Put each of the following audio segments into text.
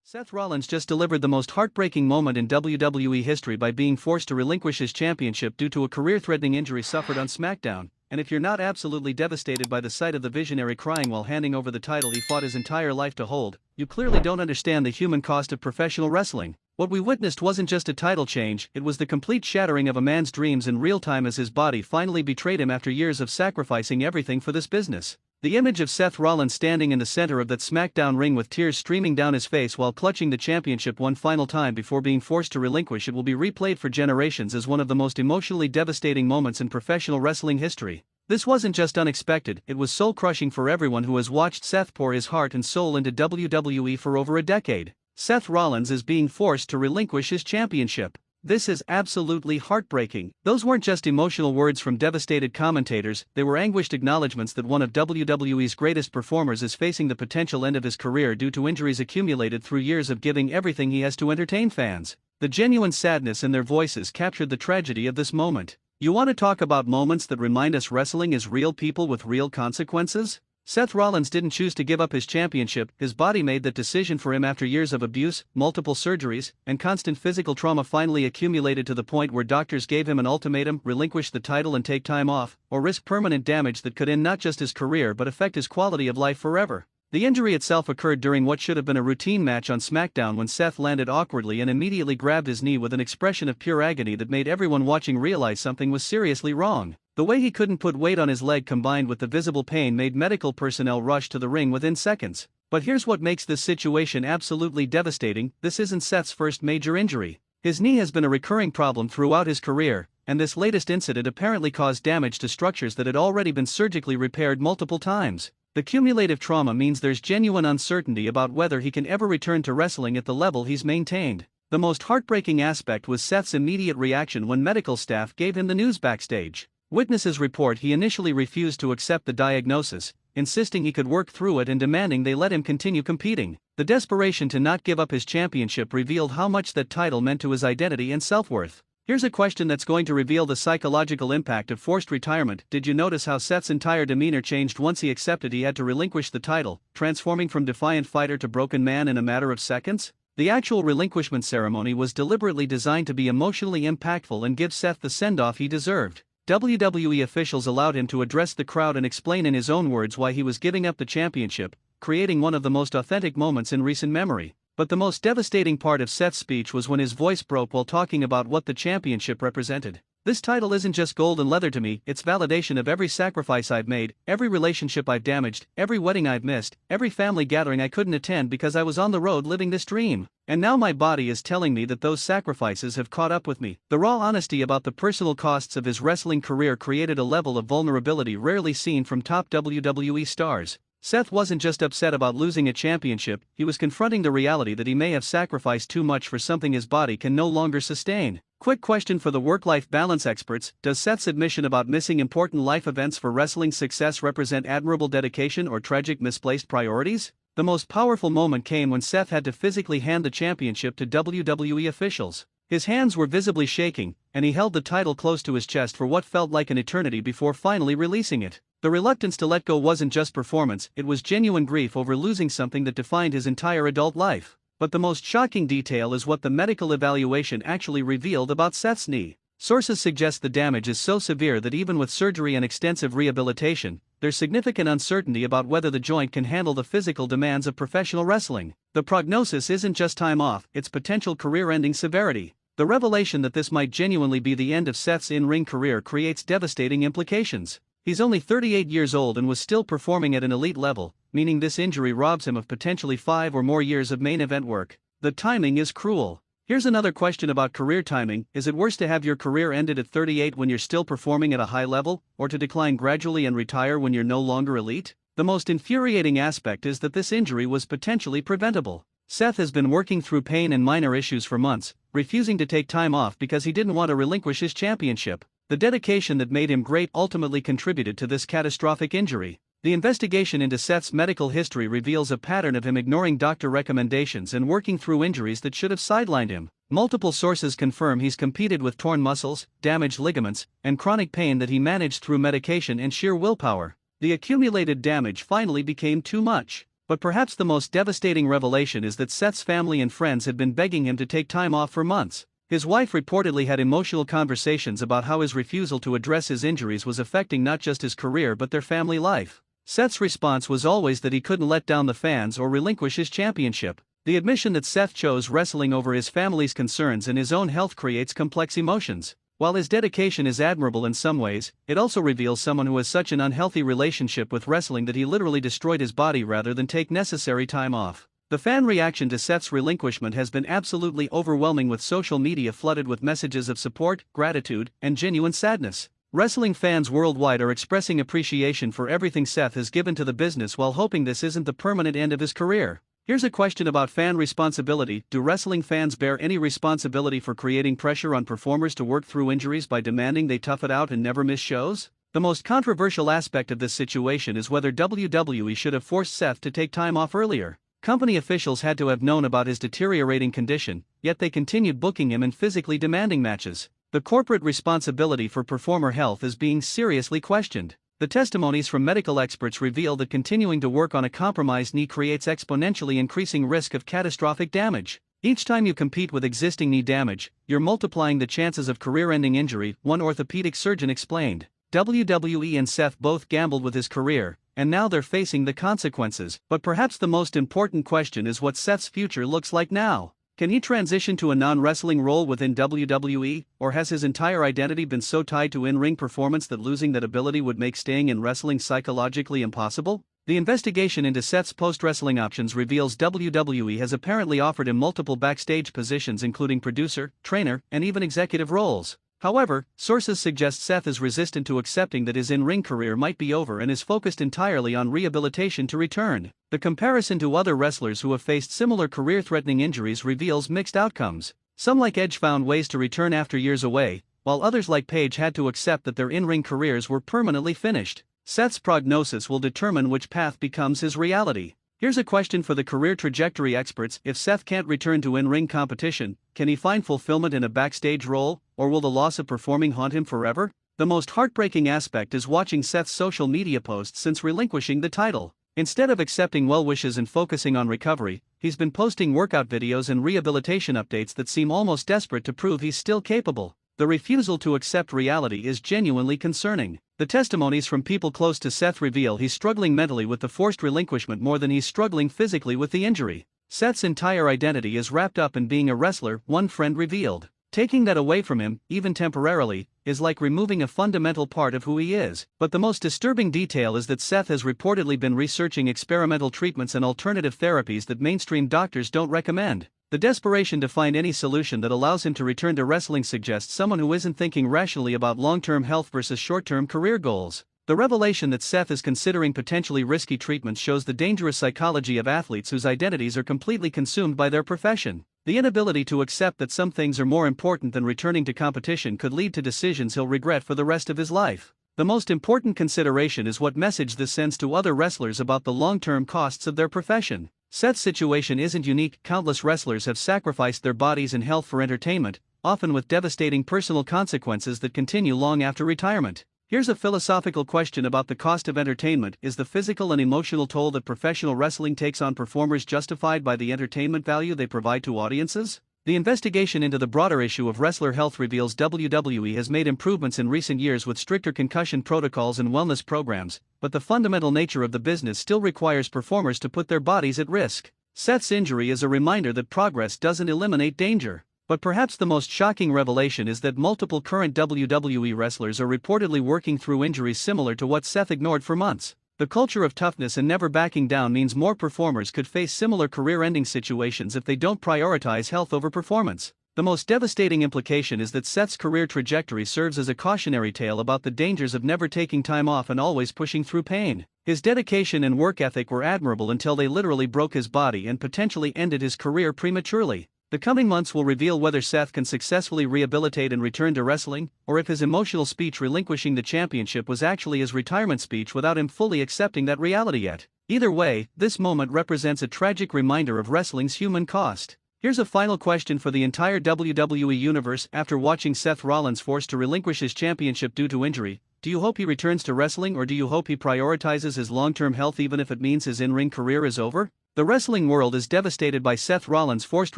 Seth Rollins just delivered the most heartbreaking moment in WWE history by being forced to relinquish his championship due to a career-threatening injury suffered on SmackDown, and if you're not absolutely devastated by the sight of the visionary crying while handing over the title he fought his entire life to hold, you clearly don't understand the human cost of professional wrestling. What we witnessed wasn't just a title change, it was the complete shattering of a man's dreams in real time as his body finally betrayed him after years of sacrificing everything for this business. The image of Seth Rollins standing in the center of that SmackDown ring with tears streaming down his face while clutching the championship one final time before being forced to relinquish it will be replayed for generations as one of the most emotionally devastating moments in professional wrestling history. This wasn't just unexpected, it was soul-crushing for everyone who has watched Seth pour his heart and soul into WWE for over a decade. Seth Rollins is being forced to relinquish his championship. This is absolutely heartbreaking. Those weren't just emotional words from devastated commentators, they were anguished acknowledgments that one of WWE's greatest performers is facing the potential end of his career due to injuries accumulated through years of giving everything he has to entertain fans. The genuine sadness in their voices captured the tragedy of this moment. You want to talk about moments that remind us wrestling is real people with real consequences? Seth Rollins didn't choose to give up his championship, his body made that decision for him after years of abuse, multiple surgeries, and constant physical trauma finally accumulated to the point where doctors gave him an ultimatum: relinquish the title and take time off, or risk permanent damage that could end not just his career but affect his quality of life forever. The injury itself occurred during what should have been a routine match on SmackDown when Seth landed awkwardly and immediately grabbed his knee with an expression of pure agony that made everyone watching realize something was seriously wrong. The way he couldn't put weight on his leg combined with the visible pain made medical personnel rush to the ring within seconds. But here's what makes this situation absolutely devastating: this isn't Seth's first major injury. His knee has been a recurring problem throughout his career, and this latest incident apparently caused damage to structures that had already been surgically repaired multiple times. The cumulative trauma means there's genuine uncertainty about whether he can ever return to wrestling at the level he's maintained. The most heartbreaking aspect was Seth's immediate reaction when medical staff gave him the news backstage. Witnesses report he initially refused to accept the diagnosis, insisting he could work through it and demanding they let him continue competing. The desperation to not give up his championship revealed how much that title meant to his identity and self-worth. Here's a question that's going to reveal the psychological impact of forced retirement. Did you notice how Seth's entire demeanor changed once he accepted he had to relinquish the title, transforming from defiant fighter to broken man in a matter of seconds? The actual relinquishment ceremony was deliberately designed to be emotionally impactful and give Seth the send-off he deserved. WWE officials allowed him to address the crowd and explain in his own words why he was giving up the championship, creating one of the most authentic moments in recent memory. But the most devastating part of Seth's speech was when his voice broke while talking about what the championship represented. This title isn't just gold and leather to me, it's validation of every sacrifice I've made, every relationship I've damaged, every wedding I've missed, every family gathering I couldn't attend because I was on the road living this dream. And now my body is telling me that those sacrifices have caught up with me. The raw honesty about the personal costs of his wrestling career created a level of vulnerability rarely seen from top WWE stars. Seth wasn't just upset about losing a championship, he was confronting the reality that he may have sacrificed too much for something his body can no longer sustain. Quick question for the work-life balance experts: does Seth's admission about missing important life events for wrestling success represent admirable dedication or tragic misplaced priorities? The most powerful moment came when Seth had to physically hand the championship to WWE officials. His hands were visibly shaking, and he held the title close to his chest for what felt like an eternity before finally releasing it. The reluctance to let go wasn't just performance, it was genuine grief over losing something that defined his entire adult life. But the most shocking detail is what the medical evaluation actually revealed about Seth's knee. Sources suggest the damage is so severe that even with surgery and extensive rehabilitation, there's significant uncertainty about whether the joint can handle the physical demands of professional wrestling. The prognosis isn't just time off, it's potential career-ending severity. The revelation that this might genuinely be the end of Seth's in-ring career creates devastating implications. He's only 38 years old and was still performing at an elite level, meaning this injury robs him of potentially 5 or more years of main event work. The timing is cruel. Here's another question about career timing: is it worse to have your career ended at 38 when you're still performing at a high level, or to decline gradually and retire when you're no longer elite? The most infuriating aspect is that this injury was potentially preventable. Seth has been working through pain and minor issues for months, refusing to take time off because he didn't want to relinquish his championship. The dedication that made him great ultimately contributed to this catastrophic injury. The investigation into Seth's medical history reveals a pattern of him ignoring doctor recommendations and working through injuries that should have sidelined him. Multiple sources confirm he's competed with torn muscles, damaged ligaments, and chronic pain that he managed through medication and sheer willpower. The accumulated damage finally became too much. But perhaps the most devastating revelation is that Seth's family and friends had been begging him to take time off for months. His wife reportedly had emotional conversations about how his refusal to address his injuries was affecting not just his career but their family life. Seth's response was always that he couldn't let down the fans or relinquish his championship. The admission that Seth chose wrestling over his family's concerns and his own health creates complex emotions. While his dedication is admirable in some ways, it also reveals someone who has such an unhealthy relationship with wrestling that he literally destroyed his body rather than take necessary time off. The fan reaction to Seth's relinquishment has been absolutely overwhelming, with social media flooded with messages of support, gratitude, and genuine sadness. Wrestling fans worldwide are expressing appreciation for everything Seth has given to the business while hoping this isn't the permanent end of his career. Here's a question about fan responsibility. Do wrestling fans bear any responsibility for creating pressure on performers to work through injuries by demanding they tough it out and never miss shows? The most controversial aspect of this situation is whether WWE should have forced Seth to take time off earlier. Company officials had to have known about his deteriorating condition, yet they continued booking him and physically demanding matches. The corporate responsibility for performer health is being seriously questioned. The testimonies from medical experts reveal that continuing to work on a compromised knee creates exponentially increasing risk of catastrophic damage. Each time you compete with existing knee damage, you're multiplying the chances of career-ending injury, one orthopedic surgeon explained. WWE and Seth both gambled with his career, and now they're facing the consequences. But perhaps the most important question is what Seth's future looks like now. Can he transition to a non-wrestling role within WWE, or has his entire identity been so tied to in-ring performance that losing that ability would make staying in wrestling psychologically impossible? The investigation into Seth's post-wrestling options reveals WWE has apparently offered him multiple backstage positions, including producer, trainer, and even executive roles. However, sources suggest Seth is resistant to accepting that his in-ring career might be over and is focused entirely on rehabilitation to return. The comparison to other wrestlers who have faced similar career-threatening injuries reveals mixed outcomes. Some like Edge found ways to return after years away, while others like Paige had to accept that their in-ring careers were permanently finished. Seth's prognosis will determine which path becomes his reality. Here's a question for the career trajectory experts: if Seth can't return to in-ring competition, can he find fulfillment in a backstage role, or will the loss of performing haunt him forever? The most heartbreaking aspect is watching Seth's social media posts since relinquishing the title. Instead of accepting well wishes and focusing on recovery, he's been posting workout videos and rehabilitation updates that seem almost desperate to prove he's still capable. The refusal to accept reality is genuinely concerning. The testimonies from people close to Seth reveal he's struggling mentally with the forced relinquishment more than he's struggling physically with the injury. Seth's entire identity is wrapped up in being a wrestler, one friend revealed. Taking that away from him, even temporarily, is like removing a fundamental part of who he is. But the most disturbing detail is that Seth has reportedly been researching experimental treatments and alternative therapies that mainstream doctors don't recommend. The desperation to find any solution that allows him to return to wrestling suggests someone who isn't thinking rationally about long-term health versus short-term career goals. The revelation that Seth is considering potentially risky treatments shows the dangerous psychology of athletes whose identities are completely consumed by their profession. The inability to accept that some things are more important than returning to competition could lead to decisions he'll regret for the rest of his life. The most important consideration is what message this sends to other wrestlers about the long-term costs of their profession. Seth's situation isn't unique. Countless wrestlers have sacrificed their bodies and health for entertainment, often with devastating personal consequences that continue long after retirement. Here's a philosophical question about the cost of entertainment: is the physical and emotional toll that professional wrestling takes on performers justified by the entertainment value they provide to audiences? The investigation into the broader issue of wrestler health reveals WWE has made improvements in recent years with stricter concussion protocols and wellness programs, but the fundamental nature of the business still requires performers to put their bodies at risk. Seth's injury is a reminder that progress doesn't eliminate danger. But perhaps the most shocking revelation is that multiple current WWE wrestlers are reportedly working through injuries similar to what Seth ignored for months. The culture of toughness and never backing down means more performers could face similar career-ending situations if they don't prioritize health over performance. The most devastating implication is that Seth's career trajectory serves as a cautionary tale about the dangers of never taking time off and always pushing through pain. His dedication and work ethic were admirable until they literally broke his body and potentially ended his career prematurely. The coming months will reveal whether Seth can successfully rehabilitate and return to wrestling, or if his emotional speech relinquishing the championship was actually his retirement speech without him fully accepting that reality yet. Either way, this moment represents a tragic reminder of wrestling's human cost. Here's a final question for the entire WWE universe: after watching Seth Rollins forced to relinquish his championship due to injury, Do you hope he returns to wrestling, or do you hope he prioritizes his long-term health even if it means his in-ring career is over? The wrestling world is devastated by Seth Rollins' forced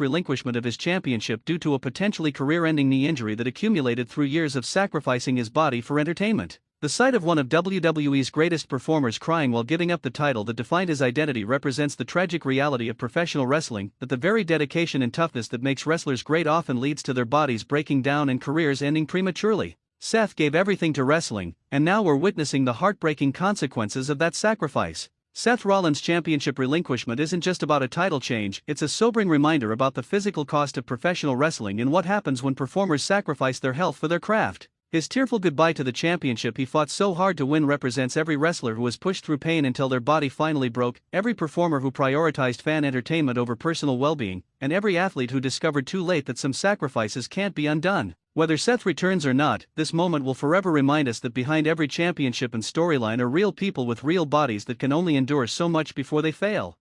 relinquishment of his championship due to a potentially career-ending knee injury that accumulated through years of sacrificing his body for entertainment. The sight of one of WWE's greatest performers crying while giving up the title that defined his identity represents the tragic reality of professional wrestling, that the very dedication and toughness that makes wrestlers great often leads to their bodies breaking down and careers ending prematurely. Seth gave everything to wrestling, and now we're witnessing the heartbreaking consequences of that sacrifice. Seth Rollins' championship relinquishment isn't just about a title change, it's a sobering reminder about the physical cost of professional wrestling and what happens when performers sacrifice their health for their craft. His tearful goodbye to the championship he fought so hard to win represents every wrestler who was pushed through pain until their body finally broke, every performer who prioritized fan entertainment over personal well-being, and every athlete who discovered too late that some sacrifices can't be undone. Whether Seth returns or not, this moment will forever remind us that behind every championship and storyline are real people with real bodies that can only endure so much before they fail.